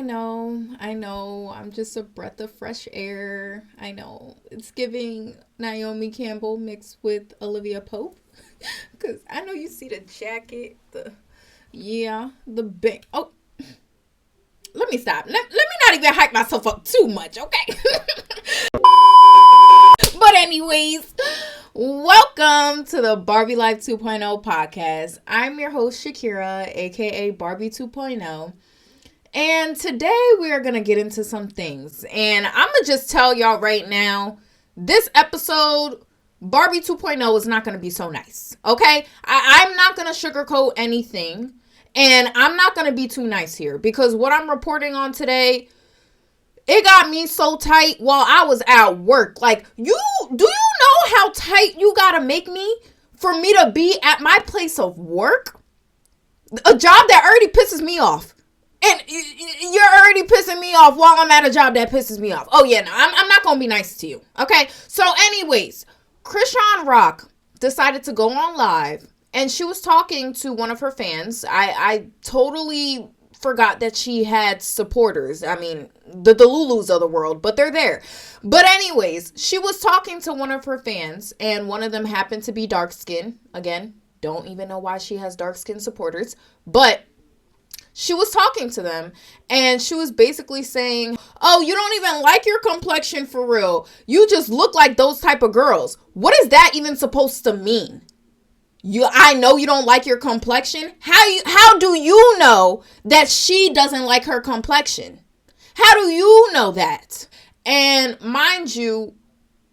know. I'm just a breath of fresh air. I know. It's giving Naomi Campbell mixed with Olivia Pope. Because I know you see the jacket, the big. Oh, let me stop. Let me not even hype myself up too much, okay? But anyways, welcome to the Barbie Life 2.0 podcast. I'm your host, Shakira, aka Barbie 2.0. And today we are going to get into some things. And I'm going to just tell y'all right now, this episode, Barbie 2.0 is not going to be so nice. Okay? I'm not going to sugarcoat anything. And I'm not going to be too nice here. Because what I'm reporting on today, it got me so tight while I was at work. Like, do you know how tight you got to make me for me to be at my place of work? A job that already pisses me off. And you're already pissing me off while I'm at a job that pisses me off. Oh, yeah, no, I'm not going to be nice to you. Okay? So, anyways, Chrisean Rock decided to go on live. And she was talking to one of her fans. I totally forgot that she had supporters. I mean, the Lulus of the world. But they're there. But anyways, she was talking to one of her fans. And one of them happened to be dark-skinned. Again, don't even know why she has dark-skinned supporters. But she was talking to them, and she was basically saying, oh, you don't even like your complexion for real. You just look like those type of girls. What is that even supposed to mean? I know you don't like your complexion. How do you know that she doesn't like her complexion? How do you know that? And mind you,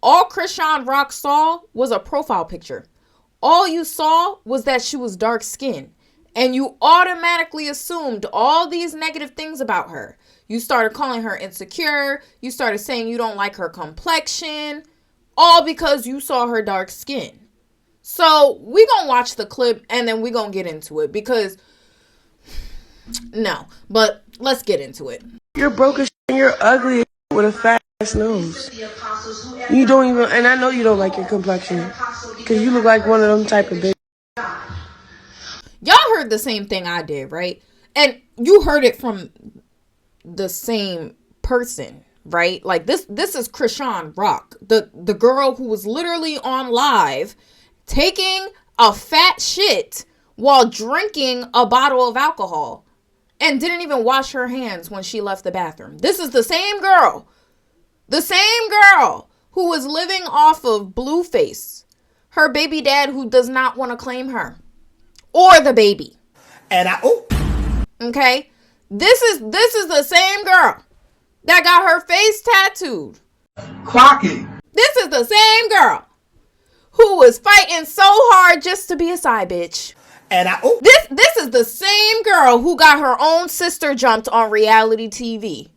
all Chrisean Rock saw was a profile picture. All you saw was that she was dark-skinned. And you automatically assumed all these negative things about her. You started calling her insecure. You started saying you don't like her complexion. All because you saw her dark skin. So we gonna watch the clip and then we gonna get into it. Because, no. But let's get into it. You're broke as shit and you're ugly with a fat ass nose. You don't even, and I know you don't like your complexion. Because you look like one of them type of bitches. Y'all heard the same thing I did, right? And you heard it from the same person, right? Like this is Chrisean Rock, the girl who was literally on live taking a fat shit while drinking a bottle of alcohol and didn't even wash her hands when she left the bathroom. This is the same girl who was living off of Blueface, her baby dad who does not want to claim her. Or the baby. Okay? This is the same girl that got her face tattooed. Clock it. This is the same girl who was fighting so hard just to be a side bitch. This is the same girl who got her own sister jumped on reality TV.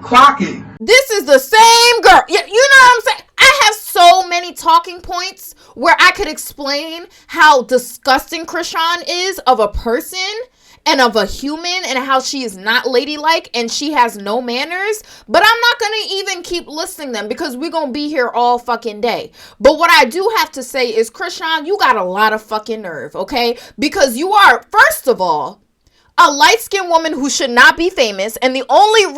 Clock it. This is the same girl. You know what I'm saying? I have so many talking points where I could explain how disgusting Chrishan is of a person and of a human and how she is not ladylike and she has no manners. But I'm not going to even keep listing them because we're going to be here all fucking day. But what I do have to say is, Chrishan, you got a lot of fucking nerve, okay? Because you are, first of all, a light-skinned woman who should not be famous. And the only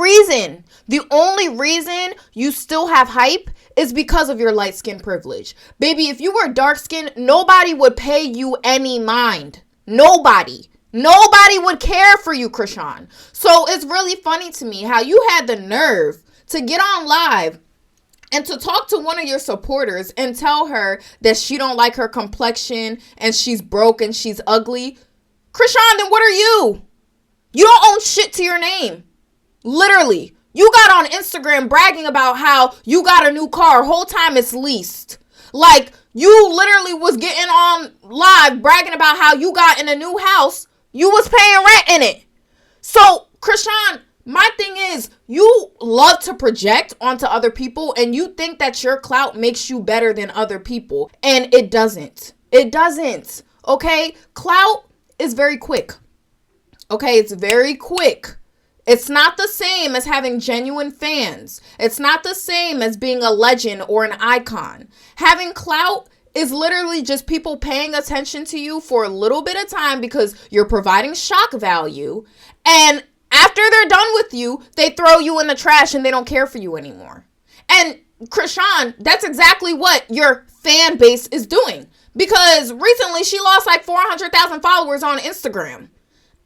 reason you still have hype is because of your light-skin privilege. Baby, if you were dark-skinned, nobody would pay you any mind. Nobody would care for you, Chrishan. So it's really funny to me how you had the nerve to get on live and to talk to one of your supporters and tell her that she don't like her complexion and she's broke and she's ugly. Chrishan, then what are you? You don't own shit to your name. Literally. You got on Instagram bragging about how you got a new car. Whole time it's leased. Like, you literally was getting on live bragging about how you got in a new house. You was paying rent in it. So, Chrishan, my thing is, you love to project onto other people and you think that your clout makes you better than other people. And it doesn't. It doesn't. Okay? Clout is very quick. Okay? It's very quick. It's not the same as having genuine fans. It's not the same as being a legend or an icon. Having clout is literally just people paying attention to you for a little bit of time because you're providing shock value. And After they're done with you, they throw you in the trash and they don't care for you anymore. And Chrishan, that's exactly what your fan base is doing. Because recently she lost like 400,000 followers on Instagram.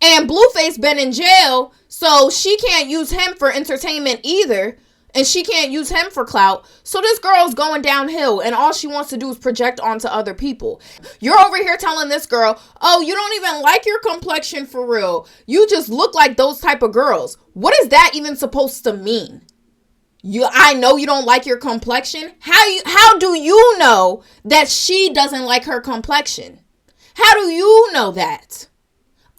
And Blueface been in jail, so she can't use him for entertainment either. And she can't use him for clout. So this girl's going downhill, and all she wants to do is project onto other people. You're over here telling this girl, oh, you don't even like your complexion for real. You just look like those type of girls. What is that even supposed to mean? I know you don't like your complexion. How do you know that she doesn't like her complexion? How do you know that?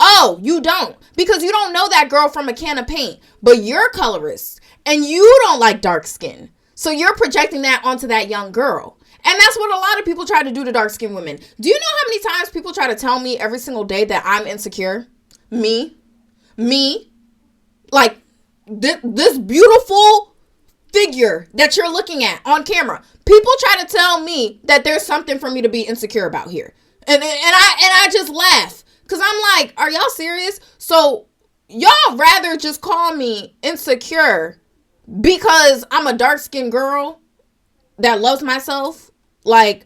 Oh, you don't. Because you don't know that girl from a can of paint. But you're a colorist. And you don't like dark skin. So you're projecting that onto that young girl. And that's what a lot of people try to do to dark skinned women. Do you know how many times people try to tell me every single day that I'm insecure? Me. Like, this beautiful figure that you're looking at on camera. People try to tell me that there's something for me to be insecure about here. And I just laugh. Because I'm like, are y'all serious? So y'all rather just call me insecure because I'm a dark-skinned girl that loves myself? Like,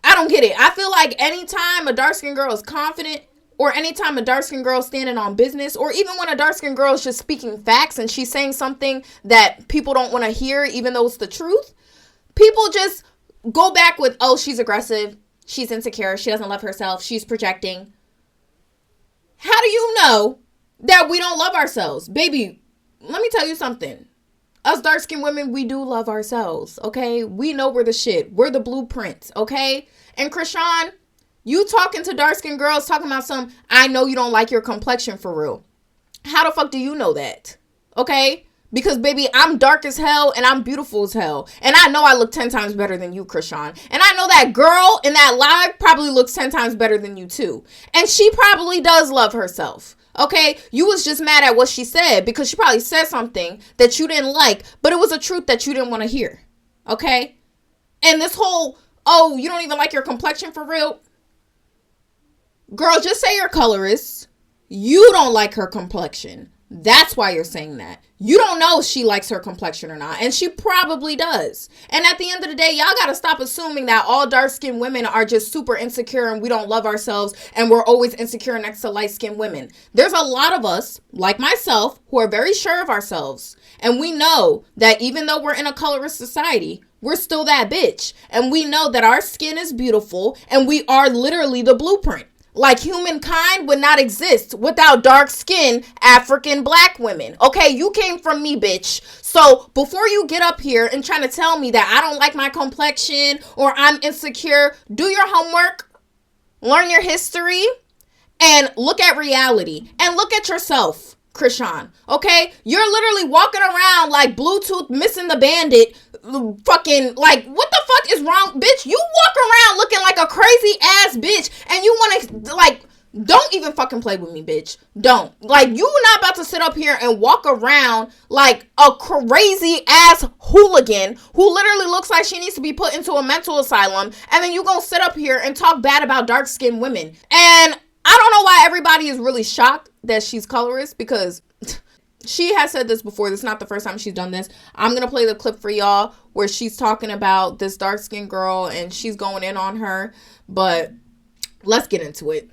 I don't get it. I feel like anytime a dark-skinned girl is confident, or anytime a dark-skinned girl is standing on business, or even when a dark-skinned girl is just speaking facts and she's saying something that people don't want to hear even though it's the truth, people just go back with, oh, she's aggressive. She's insecure. She doesn't love herself. She's projecting. How do you know that we don't love ourselves? Baby, let me tell you something. Us dark-skinned women, we do love ourselves, okay? We know we're the shit. We're the blueprint, okay? And Chrishan, you talking to dark-skinned girls talking about I know you don't like your complexion for real. How the fuck do you know that? Okay? Because, baby, I'm dark as hell and I'm beautiful as hell. And I know I look 10 times better than you, Chrishan. And I know that girl in that live probably looks 10 times better than you, too. And she probably does love herself. Okay? You was just mad at what she said because she probably said something that you didn't like, but it was a truth that you didn't want to hear. Okay? And this whole, oh, you don't even like your complexion for real? Girl, just say you're colorist. You don't like her complexion. That's why you're saying that. You don't know if she likes her complexion or not. And she probably does. And at the end of the day, y'all got to stop assuming that all dark-skinned women are just super insecure and we don't love ourselves and we're always insecure next to light-skinned women. There's a lot of us, like myself, who are very sure of ourselves. And we know that even though we're in a colorist society, we're still that bitch. And we know that our skin is beautiful and we are literally the blueprint. Like humankind would not exist without dark-skinned African black women. Okay, you came from me, bitch. So before you get up here and trying to tell me that I don't like my complexion or I'm insecure, do your homework, learn your history, and look at reality. And look at yourself, Chrishan. Okay? You're literally walking around like Bluetooth missing the bandit. Fucking, like, what the fuck is wrong, bitch? You walk around looking like a crazy ass bitch and you want to, like, don't even fucking play with me, bitch. Don't. Like, you not about to sit up here and walk around like a crazy ass hooligan who literally looks like she needs to be put into a mental asylum, and then you gonna sit up here and talk bad about dark-skinned women. And I don't know why everybody is really shocked that she's colorist, because she has said this before. This is not the first time she's done this. I'm going to play the clip for y'all where she's talking about this dark-skinned girl and she's going in on her. But let's get into it.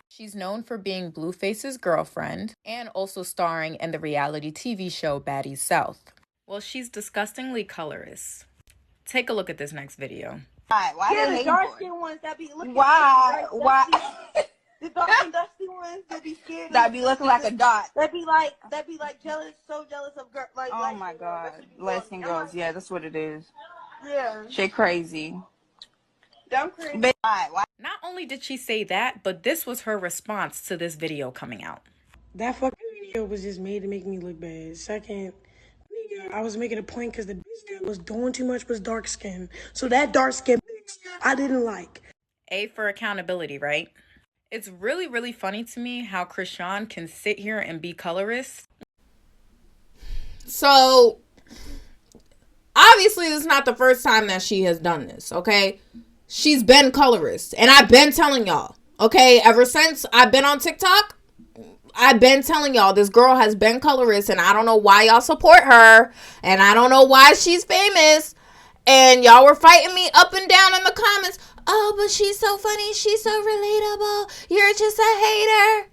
She's known for being Blueface's girlfriend and also starring in the reality TV show Baddies South. Well, she's disgustingly colorist. Take a look at this next video. Why the dark-skinned ones that be looking why? The dark and dusty ones that be scared. That be looking like a dot. That be like jealous, so jealous of girls. Like, oh my god, light-skinned girls. Yeah, that's what it is. Yeah. Shit crazy. Dumb crazy. Not only did she say that, but this was her response to this video coming out. That fucking video was just made to make me look bad. Second, I was making a point because the bitch that was doing too much was dark skin. So that dark skin bitch I didn't like. A for accountability, right? It's really, really funny to me how Chrishan can sit here and be colorist. So, obviously, this is not the first time that she has done this, okay? She's been colorist. And I've been telling y'all, okay? Ever since I've been on TikTok, I've been telling y'all, this girl has been colorist, and I don't know why y'all support her, and I don't know why she's famous, and y'all were fighting me up and down in the comments. Oh, but she's so funny, she's so relatable, you're just a hater.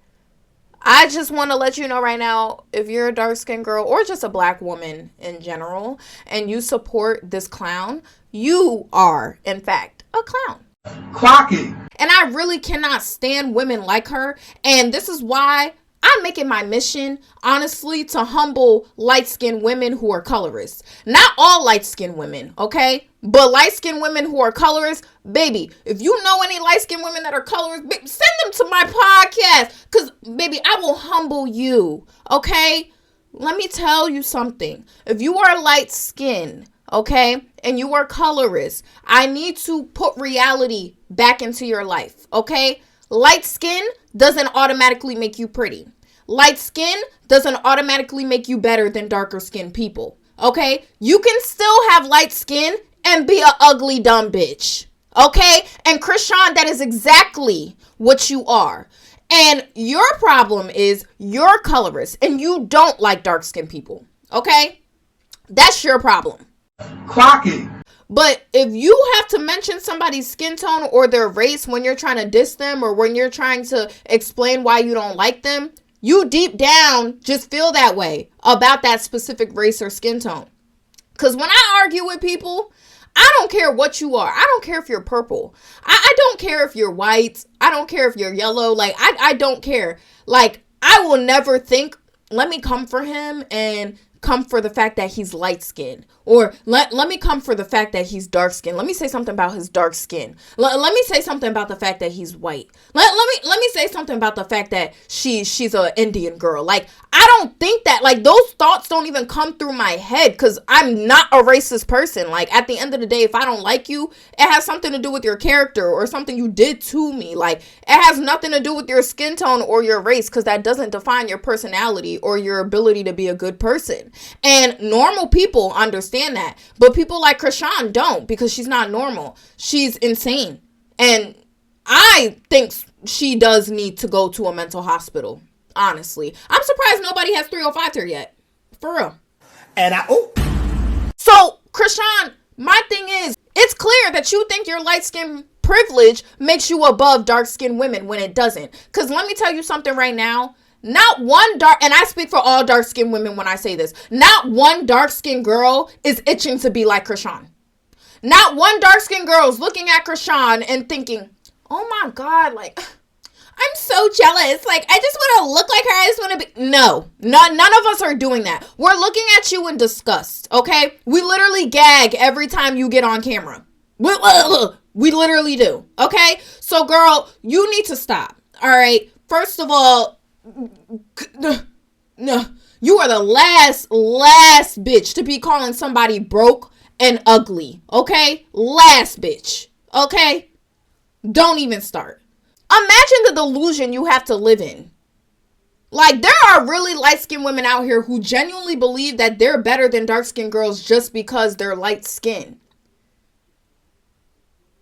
I just want to let you know right now, if you're a dark-skinned girl or just a black woman in general, and you support this clown, you are, in fact, a clown. Clock it. And I really cannot stand women like her. And this is why I'm making my mission, honestly, to humble light-skinned women who are colorists. Not all light-skinned women, okay? But light-skinned women who are colorists, baby, if you know any light-skinned women that are colorists, baby, send them to my podcast. Because, baby, I will humble you, okay? Let me tell you something. If you are light-skinned, okay, and you are colorist, I need to put reality back into your life, okay? Light skin doesn't automatically make you pretty. Light skin doesn't automatically make you better than darker skinned people, okay? You can still have light skin and be a ugly dumb bitch, okay? And Chrishan, that is exactly what you are. And your problem is you're colorist and you don't like dark skinned people, okay? That's your problem. Clock it. But if you have to mention somebody's skin tone or their race when you're trying to diss them or when you're trying to explain why you don't like them, you deep down just feel that way about that specific race or skin tone. Because when I argue with people, I don't care what you are. I don't care if you're purple. I don't care if you're white. I don't care if you're yellow. Like, I don't care. Like, I will never think, let me come for him and come for the fact that he's light skinned, or let me come for the fact that he's dark skinned. Let me say something about his dark skin. Let me say something about the fact that he's white. Let me say something about the fact that she's a Indian girl. Like, I don't think that, like, those thoughts don't even come through my head because I'm not a racist person. Like, at the end of the day, if I don't like you, it has something to do with your character or something you did to me. Like, it has nothing to do with your skin tone or your race, because that doesn't define your personality or your ability to be a good person. And normal people understand that, but people like Chrishan don't, because she's not normal. She's insane. And I think she does need to go to a mental hospital. Honestly, I'm surprised nobody has 305 her yet. For real. And So, Chrishan, my thing is, it's clear that you think your light skin privilege makes you above dark skinned women when it doesn't. Because let me tell you something right now. Not one dark, and I speak for all dark skinned women when I say this, not one dark skinned girl is itching to be like Chrishan. Not one dark skinned girl is looking at Chrishan and thinking, oh my God, like, I'm so jealous. Like, I just want to look like her. I just want to be. No, none of us are doing that. We're looking at you in disgust, okay? We literally gag every time you get on camera. We literally do, okay? So, girl, you need to stop, all right? First of all, no, you are the last bitch to be calling somebody broke and ugly, okay? Last bitch, okay? Don't even start. Imagine the delusion you have to live in. Like, there are really light-skinned women out here who genuinely believe that they're better than dark-skinned girls just because they're light-skinned.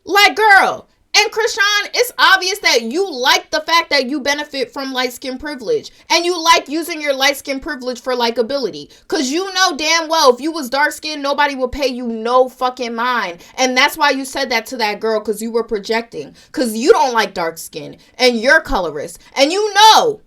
Like, girl, and Chrishan, it's obvious that you like the fact that you benefit from light-skin privilege. And you like using your light-skin privilege for likability. Because you know damn well if you was dark-skinned, nobody would pay you no fucking mind. And that's why you said that to that girl, because you were projecting. Because you don't like dark skin. And you're colorist. And you know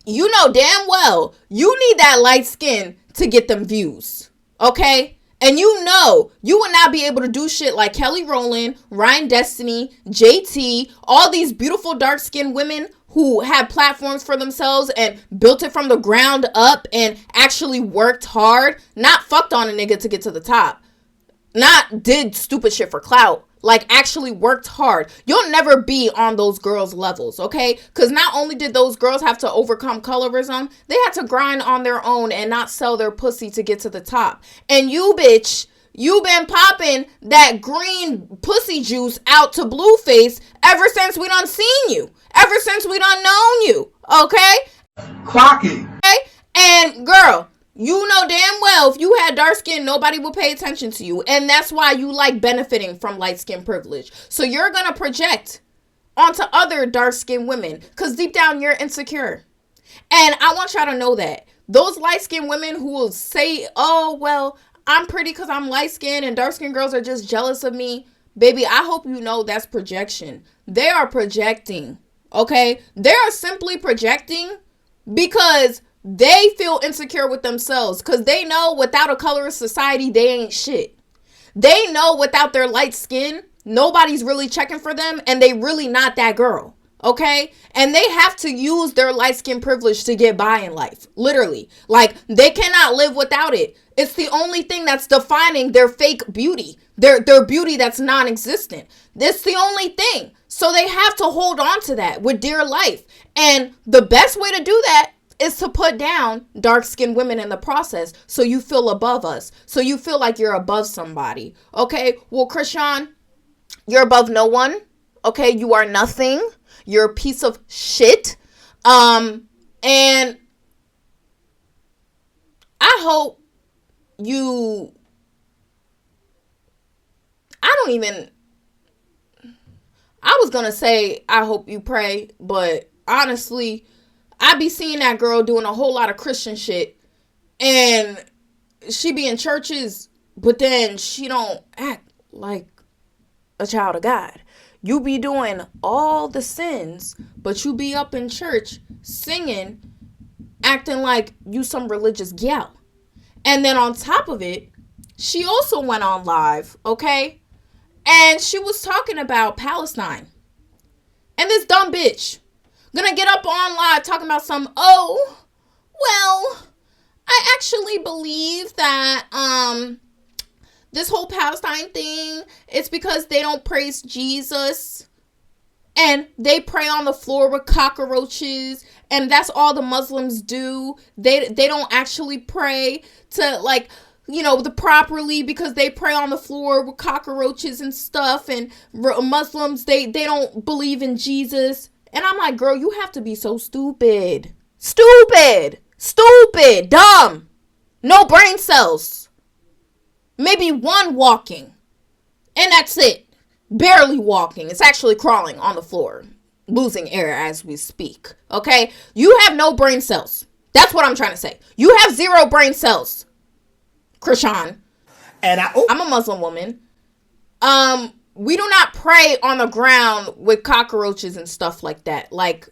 damn well you need that light skin to get them views. Okay? And you know, you will not be able to do shit like Kelly Rowland, Ryan Destiny, JT, all these beautiful dark-skinned women who had platforms for themselves and built it from the ground up and actually worked hard, not fucked on a nigga to get to the top, not did stupid shit for clout, like actually worked hard. You'll never be on those girls' levels, okay? Because not only did those girls have to overcome colorism, they had to grind on their own and not sell their pussy to get to the top. And you, bitch, you been popping that green pussy juice out to Blueface ever since we done seen you. Ever since we done known you, okay? Clock it. Okay? And girl, you know damn well if you had dark skin, nobody will pay attention to you. And that's why you like benefiting from light skin privilege. So you're going to project onto other dark skinned women because deep down you're insecure. And I want y'all to know that. Those light-skinned women who will say, oh, well, I'm pretty because I'm light-skinned and dark-skinned girls are just jealous of me. Baby, I hope you know that's projection. They are projecting, okay? They are simply projecting because they feel insecure with themselves because they know without a colorist society, they ain't shit. They know without their light skin, nobody's really checking for them and they really not that girl. Okay? And they have to use their light skin privilege to get by in life. Literally. Like, they cannot live without it. It's the only thing that's defining their fake beauty. Their beauty that's non-existent. That's the only thing. So they have to hold on to that with dear life. And the best way to do that is to put down dark-skinned women in the process so you feel above us. So you feel like you're above somebody. Okay? Well, Chrishan, you're above no one. Okay? You are nothing. You're a piece of shit. And I hope you... I was going to say, I hope you pray, but honestly, I be seeing that girl doing a whole lot of Christian shit, and she be in churches, but then she don't act like a child of God. You be doing all the sins, but you be up in church singing, acting like you some religious gal. And then on top of it, she also went on live, okay? And she was talking about Palestine. And this dumb bitch gonna get up on live talking about well, I actually believe that this whole Palestine thing, it's because they don't praise Jesus and they pray on the floor with cockroaches, and that's all the Muslims do. They don't actually pray to, like, you know, the properly, because they pray on the floor with cockroaches and stuff, and Muslims, they don't believe in Jesus. And I'm like, girl, you have to be so stupid. Stupid, dumb, no brain cells, maybe one walking, and that's it. Barely walking. It's actually crawling on the floor, losing air as we speak. Okay? You have no brain cells. That's what I'm trying to say. You have 0 brain cells, Chrishan. And I'm a Muslim woman. We do not pray on the ground with cockroaches and stuff like that. Like,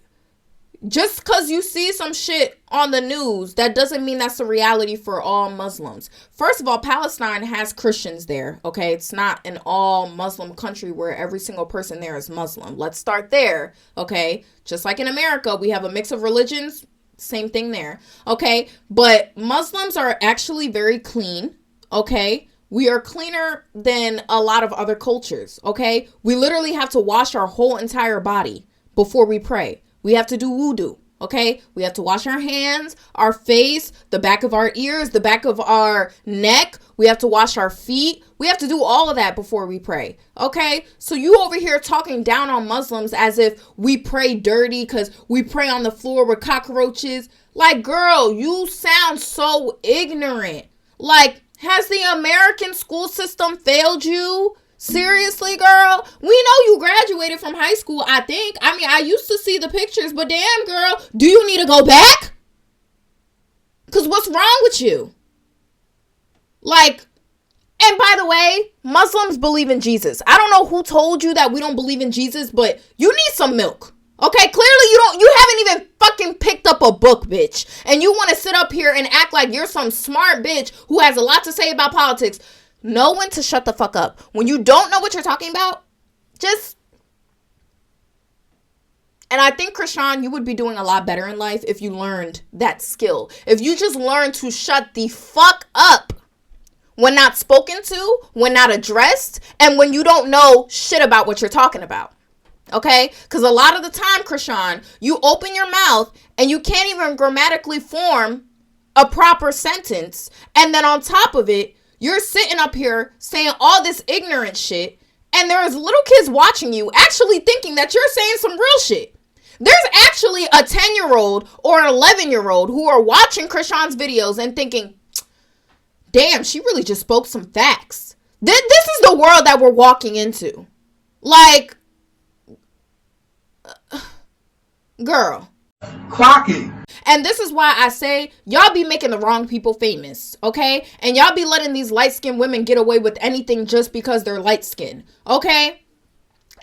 just because you see some shit on the news, that doesn't mean that's the reality for all Muslims. First of all, Palestine has Christians there, okay? It's not an all Muslim country where every single person there is Muslim. Let's start there, okay? Just like in America, we have a mix of religions. Same thing there, okay? But Muslims are actually very clean, okay? We are cleaner than a lot of other cultures, okay? We literally have to wash our whole entire body before we pray. We have to do wudu, okay? We have to wash our hands, our face, the back of our ears, the back of our neck. We have to wash our feet. We have to do all of that before we pray, okay? So you over here talking down on Muslims as if we pray dirty because we pray on the floor with cockroaches. Like, girl, you sound so ignorant. Like, has the American school system failed you? Seriously, girl? We know you graduated from high school, I think. I mean, I used to see the pictures, but damn, girl, do you need to go back? Because what's wrong with you? Like, and by the way, Muslims believe in Jesus. I don't know who told you that we don't believe in Jesus, but you need some milk. Okay, clearly you haven't even fucking picked up a book, bitch. And you want to sit up here and act like you're some smart bitch who has a lot to say about politics. Know when to shut the fuck up. When you don't know what you're talking about, just... And I think, Chrishan, you would be doing a lot better in life if you learned that skill. If you just learned to shut the fuck up when not spoken to, when not addressed, and when you don't know shit about what you're talking about. Okay? Because a lot of the time, Chrishan, you open your mouth and you can't even grammatically form a proper sentence. And then on top of it, you're sitting up here saying all this ignorant shit, and there's little kids watching you actually thinking that you're saying some real shit. There's actually a 10-year-old or an 11-year-old who are watching Chrishan's videos and thinking, damn, she really just spoke some facts. This is the world that we're walking into. Like, girl, Clock it. And this is why I say y'all be making the wrong people famous, okay? And y'all be letting these light-skinned women get away with anything just because they're light-skinned, okay?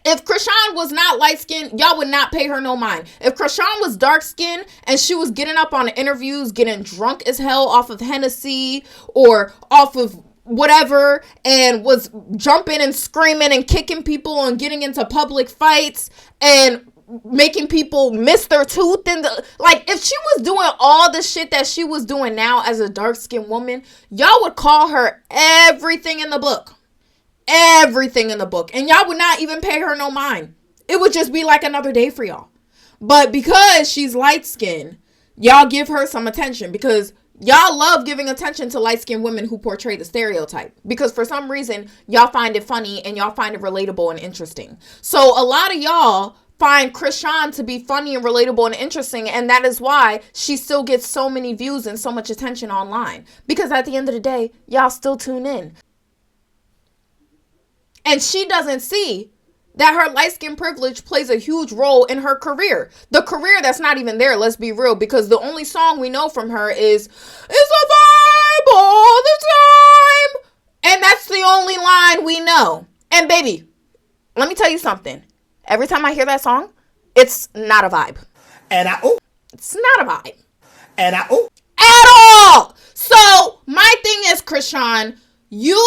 If Chrishan was not light-skinned, y'all would not pay her no mind. If Chrishan was dark-skinned and she was getting up on interviews, getting drunk as hell off of Hennessy or off of whatever, and was jumping and screaming and kicking people and getting into public fights and making people miss their tooth, and like, if she was doing all the shit that she was doing now as a dark-skinned woman, y'all would call her everything in the book. Everything in the book. And y'all would not even pay her no mind. It would just be like another day for y'all. But because she's light-skinned, y'all give her some attention, because y'all love giving attention to light-skinned women who portray the stereotype, because for some reason y'all find it funny and y'all find it relatable and interesting. So a lot of y'all find Chrishan to be funny and relatable and interesting, and that is why she still gets so many views and so much attention online, because at the end of the day, y'all still tune in. And she doesn't see that her light skin privilege plays a huge role in her career. The career that's not even there, let's be real, because the only song we know from her is, "It's a vibe all the time." And that's the only line we know. And baby, let me tell you something. Every time I hear that song, it's not a vibe. It's not a vibe. At all. So my thing is, Chrishan, you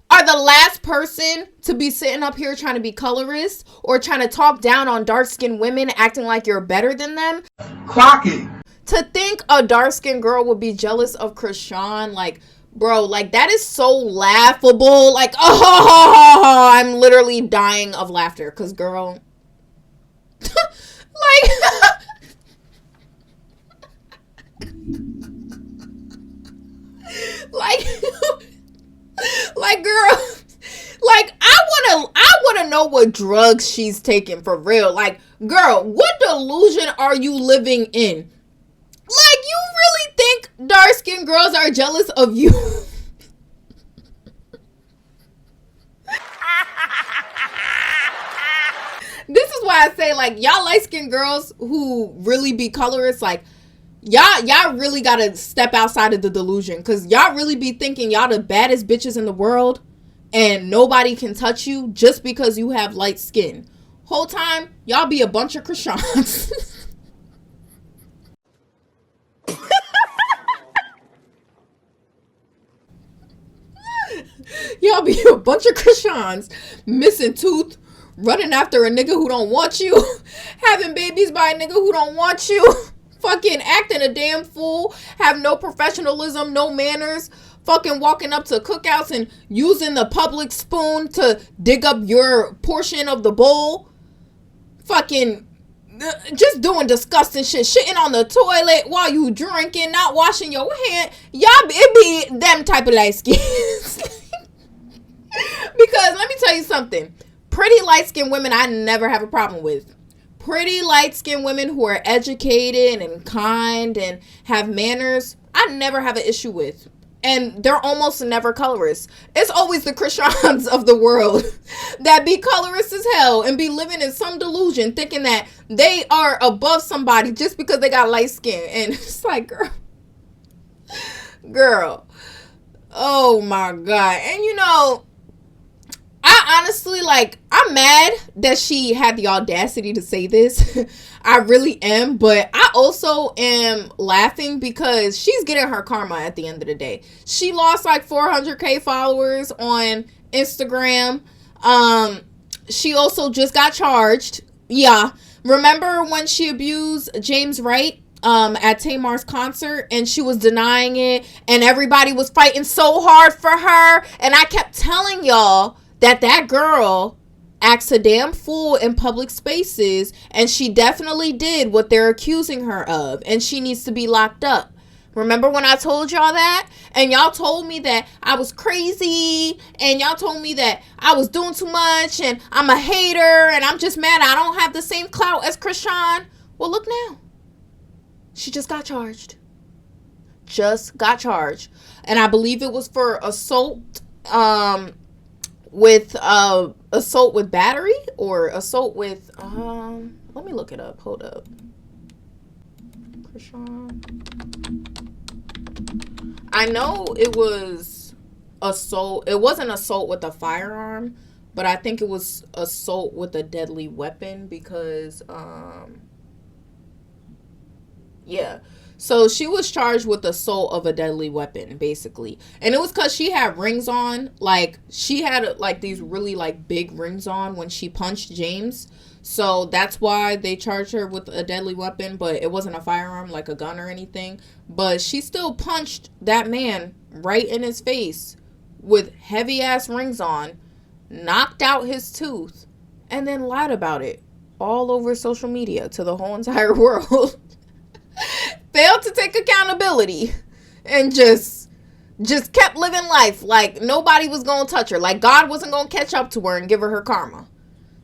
are the last person to be sitting up here trying to be colorist or trying to talk down on dark-skinned women, acting like you're better than them. Clock it. To think a dark-skinned girl would be jealous of Chrishan, like, bro, like, that is so laughable. Like, oh, I'm literally dying of laughter. Because, girl, like, like, girl, like, I wanna know what drugs she's taking for real. Like, girl, what delusion are you living in? Like, you really think dark-skinned girls are jealous of you? This is why I say, like, y'all light-skinned girls who really be colorists, like, y'all really gotta step outside of the delusion, because y'all really be thinking y'all the baddest bitches in the world and nobody can touch you just because you have light skin. Whole time, y'all be a bunch of Chrishans. Y'all be a bunch of Chrishans, missing tooth, running after a nigga who don't want you, having babies by a nigga who don't want you, fucking acting a damn fool, have no professionalism, no manners, fucking walking up to cookouts and using the public spoon to dig up your portion of the bowl, fucking just doing disgusting shit, shitting on the toilet while you drinking, not washing your hand. Y'all, it be them type of light skins. Because let me tell you something, pretty light-skinned women I never have a problem with. Pretty light-skinned women who are educated and kind and have manners, I never have an issue with. And they're almost never colorists. It's always the Chrishans of the world that be colorist as hell and be living in some delusion thinking that they are above somebody just because they got light skin. And it's like, girl, oh my God. And you know, I honestly, like, I'm mad that she had the audacity to say this. I really am. But I also am laughing because she's getting her karma at the end of the day. She lost like 400K followers on Instagram. She also just got charged. Yeah. Remember when she abused James Wright at Tamar's concert, and she was denying it and everybody was fighting so hard for her? And I kept telling y'all that girl acts a damn fool in public spaces, and she definitely did what they're accusing her of, and she needs to be locked up. Remember when I told y'all that? And y'all told me that I was crazy, and y'all told me that I was doing too much, and I'm a hater, and I'm just mad I don't have the same clout as Chrishan. Well, look now. She just got charged. And I believe it was for assault, with assault with battery, or assault with let me look it up. Hold up. Chrishan. I know it was assault. It wasn't assault with a firearm, but I think it was assault with a deadly weapon because, yeah. So she was charged with assault of a deadly weapon, basically. And it was because she had rings on. Like, she had, like, these really, like, big rings on when she punched James. So that's why they charged her with a deadly weapon. But it wasn't a firearm, like a gun or anything. But she still punched that man right in his face with heavy-ass rings on, knocked out his tooth, and then lied about it all over social media to the whole entire world. Failed to take accountability and just kept living life like nobody was gonna touch her, like God wasn't gonna catch up to her and give her karma.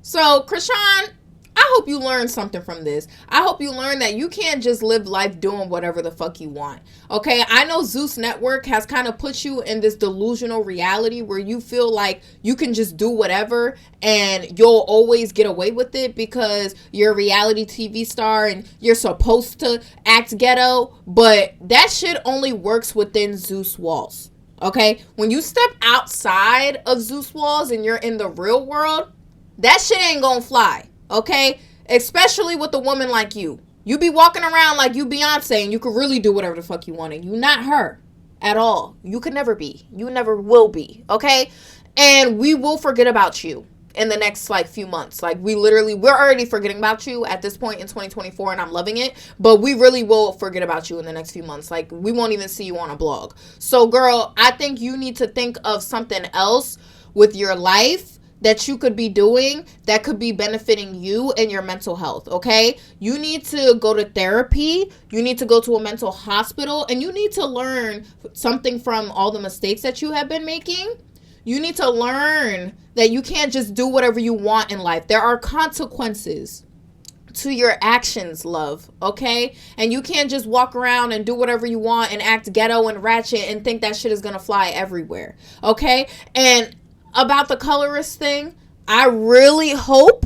So Chrishan, I hope you learned something from this. I hope you learned that you can't just live life doing whatever the fuck you want. Okay, I know Zeus Network has kind of put you in this delusional reality where you feel like you can just do whatever and you'll always get away with it because you're a reality TV star and you're supposed to act ghetto, but that shit only works within Zeus walls. Okay, when you step outside of Zeus walls and you're in the real world, that shit ain't gonna fly. Okay? Especially with a woman like you. You be walking around like you Beyonce and you could really do whatever the fuck you want and you not her at all. You could never be. You never will be. Okay? And we will forget about you in the next like few months. Like we're already forgetting about you at this point in 2024 and I'm loving it. But we really will forget about you in the next few months. Like we won't even see you on a blog. So girl, I think you need to think of something else with your life that you could be doing that could be benefiting you and your mental health, okay? You need to go to therapy. You need to go to a mental hospital. And you need to learn something from all the mistakes that you have been making. You need to learn that you can't just do whatever you want in life. There are consequences to your actions, love, okay? And you can't just walk around and do whatever you want and act ghetto and ratchet and think that shit is gonna fly everywhere, okay? And about the colorist thing, I really hope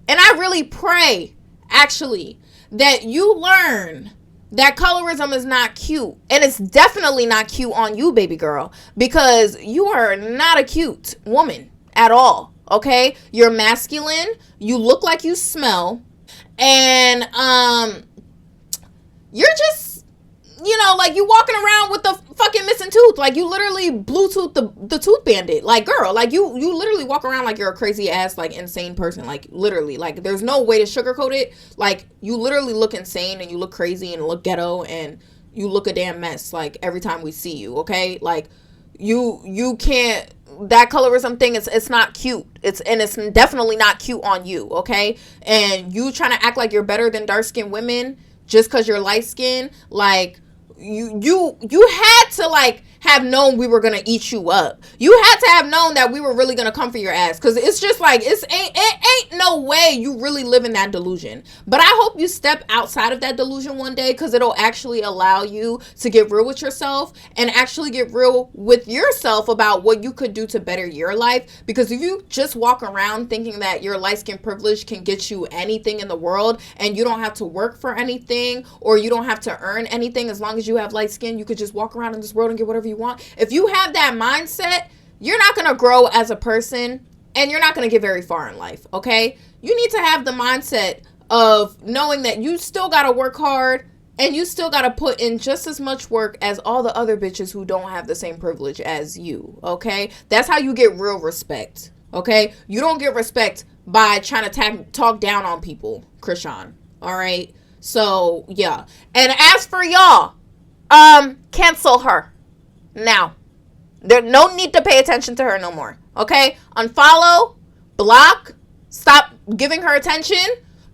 and I really pray, actually, that you learn that colorism is not cute. And it's definitely not cute on you, baby girl, because you are not a cute woman at all, okay? You're masculine, you look like you smell, and you're just, you know, like you walking around with the fucking missing tooth. Like you literally Bluetooth the tooth bandit. Like girl, like you literally walk around like you're a crazy ass, like insane person. Like literally, like there's no way to sugarcoat it. Like you literally look insane and you look crazy and look ghetto and you look a damn mess. Like every time we see you, okay? Like you can't, that colorism thing, it's not cute. It's definitely not cute on you, okay? And you trying to act like you're better than dark skinned women just because you're light skinned, like you had to like have known we were gonna eat you up. You had to have known that we were really gonna come for your ass, because it's just like it ain't no way you really live in that delusion. But I hope you step outside of that delusion one day, because it'll actually allow you to get real with yourself and actually get real with yourself about what you could do to better your life. Because if you just walk around thinking that your light skin privilege can get you anything in the world and you don't have to work for anything or you don't have to earn anything, as long as you have light skin, you could just walk around in this world and get whatever you want. If you have that mindset, you're not going to grow as a person and you're not going to get very far in life, okay? You need to have the mindset of knowing that you still got to work hard and you still got to put in just as much work as all the other bitches who don't have the same privilege as you, okay? That's how you get real respect, okay? You don't get respect by trying to talk down on people, Chrishan, all right? So, yeah. And as for y'all, cancel her. Now, there's no need to pay attention to her no more. Okay? Unfollow, block, stop giving her attention.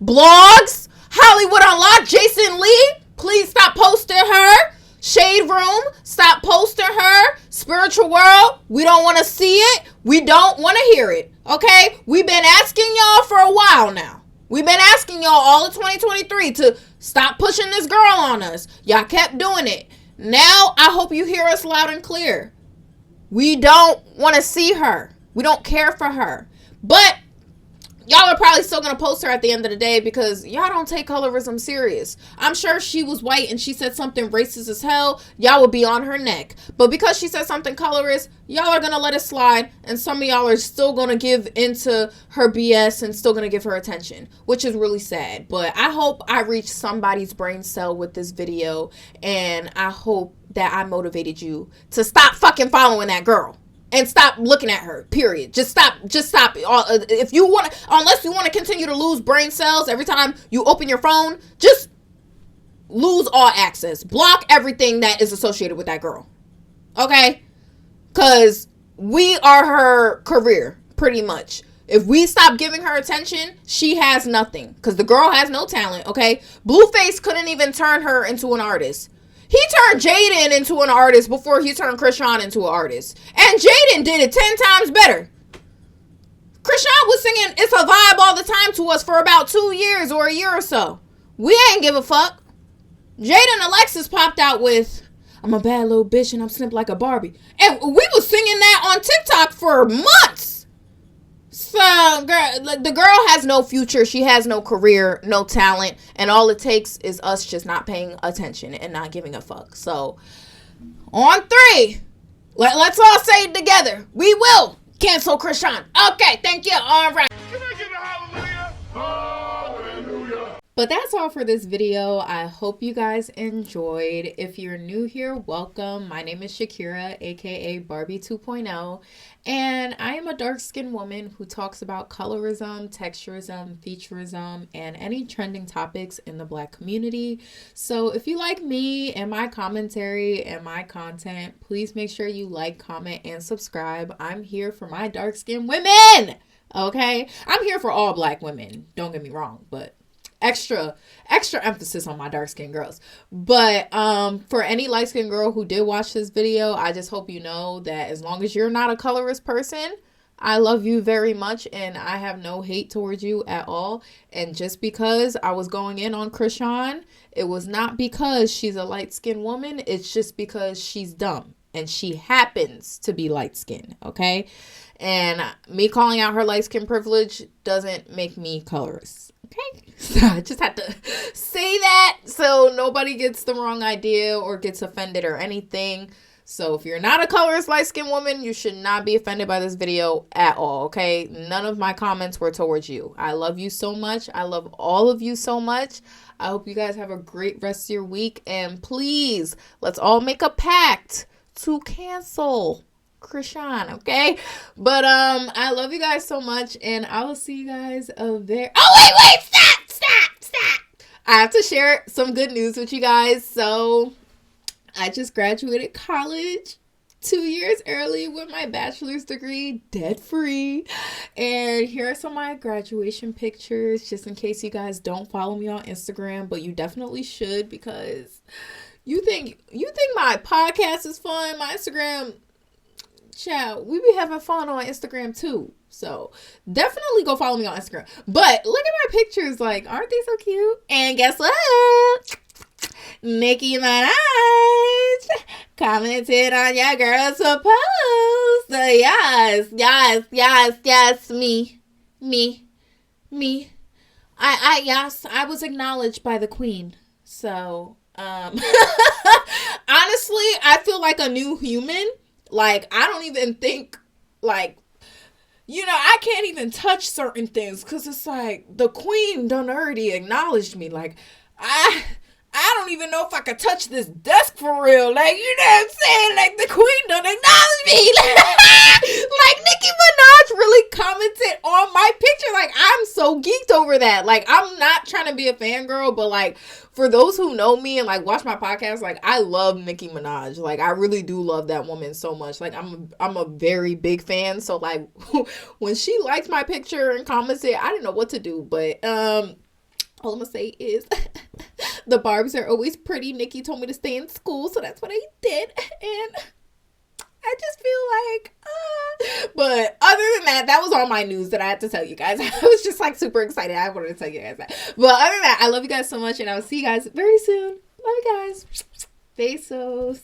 Blogs, Hollywood Unlocked, Jason Lee, please stop posting her. Shade Room, stop posting her. Spiritual World, we don't want to see it. We don't want to hear it. Okay? We've been asking y'all for a while now. We've been asking y'all all of 2023 to stop pushing this girl on us. Y'all kept doing it. Now, I hope you hear us loud and clear. We don't want to see her. We don't care for her. But y'all are probably still gonna post her at the end of the day because y'all don't take colorism serious. I'm sure she was white and she said something racist as hell, y'all would be on her neck. But because she said something colorist, y'all are gonna let it slide, and some of y'all are still gonna give into her BS and still gonna give her attention, which is really sad. But I hope I reached somebody's brain cell with this video, and I hope that I motivated you to stop fucking following that girl. And stop looking at her, period. Just stop. If you want to, unless you want to continue to lose brain cells every time you open your phone, just lose all access. Block everything that is associated with that girl. Okay? Because we are her career, pretty much. If we stop giving her attention, she has nothing. Because the girl has no talent, okay? Blueface couldn't even turn her into an artist. He turned Jaden into an artist before he turned Chrishan into an artist. And Jaden did it 10 times better. Chrishan was singing It's a Vibe all the time to us for about 2 years or a year or so. We ain't give a fuck. Jaden Alexis popped out with, I'm a bad little bitch and I'm snipped like a Barbie. And we was singing that on TikTok for months. So, the girl has no future. She has no career, no talent. And all it takes is us just not paying attention and not giving a fuck. So, on 3, let's all say it together. We will cancel Chrishan. Okay, thank you. All right. Can I get a hallelujah? Hallelujah. But that's all for this video. I hope you guys enjoyed. If you're new here, welcome. My name is Shakira, aka Barbie 2.0. And I am a dark-skinned woman who talks about colorism, texturism, featureism, and any trending topics in the Black community. So if you like me and my commentary and my content, please make sure you like, comment, and subscribe. I'm here for my dark-skinned women, okay? I'm here for all Black women, don't get me wrong, but extra emphasis on my dark-skinned girls. But for any light-skinned girl who did watch this video, I just hope you know that as long as you're not a colorist person, I love you very much and I have no hate towards you at all. And just because I was going in on Chrishan, it was not because she's a light-skinned woman, it's just because she's dumb and she happens to be light-skinned, okay? And me calling out her light-skin privilege doesn't make me colorist. Okay, so I just had to say that so nobody gets the wrong idea or gets offended or anything. So if you're not a colorist light-skinned woman, you should not be offended by this video at all, okay? None of my comments were towards you. I love you so much. I love all of you so much. I hope you guys have a great rest of your week. And please, let's all make a pact to cancel Chrishan, okay? But I love you guys so much, and I will see you guys there. Oh wait, stop! I have to share some good news with you guys. So I just graduated college 2 years early with my bachelor's degree, debt free. And here are some of my graduation pictures, just in case you guys don't follow me on Instagram, but you definitely should, because you think my podcast is fun, my Instagram. Child, we be having fun on Instagram too. So definitely go follow me on Instagram. But look at my pictures. Like, aren't they so cute? And guess what? Nicki Minaj commented on your girl's post. So yes, me. I was acknowledged by the queen. So, honestly, I feel like a new human. Like, I don't even think, like, I can't even touch certain things because it's like the queen done already acknowledged me. Like, I don't even know if I could touch this desk for real. Like, you know what I'm saying? Like, the queen done acknowledged me. Like, Nicki Minaj really commented on my picture. Like, I'm so geeked over that. Like, I'm not trying to be a fangirl, but, like, for those who know me and, like, watch my podcast, like, I love Nicki Minaj. Like, I really do love that woman so much. Like, I'm a very big fan. So, like, when she liked my picture and commented, I didn't know what to do. But, all I'm gonna say is the Barbs are always pretty. Nikki told me to stay in school, so that's what I did. And I just feel like, but other than that, that was all my news that I had to tell you guys. I was just like super excited. I wanted to tell you guys that. But other than that, I love you guys so much, and I will see you guys very soon. Love you guys. Besos.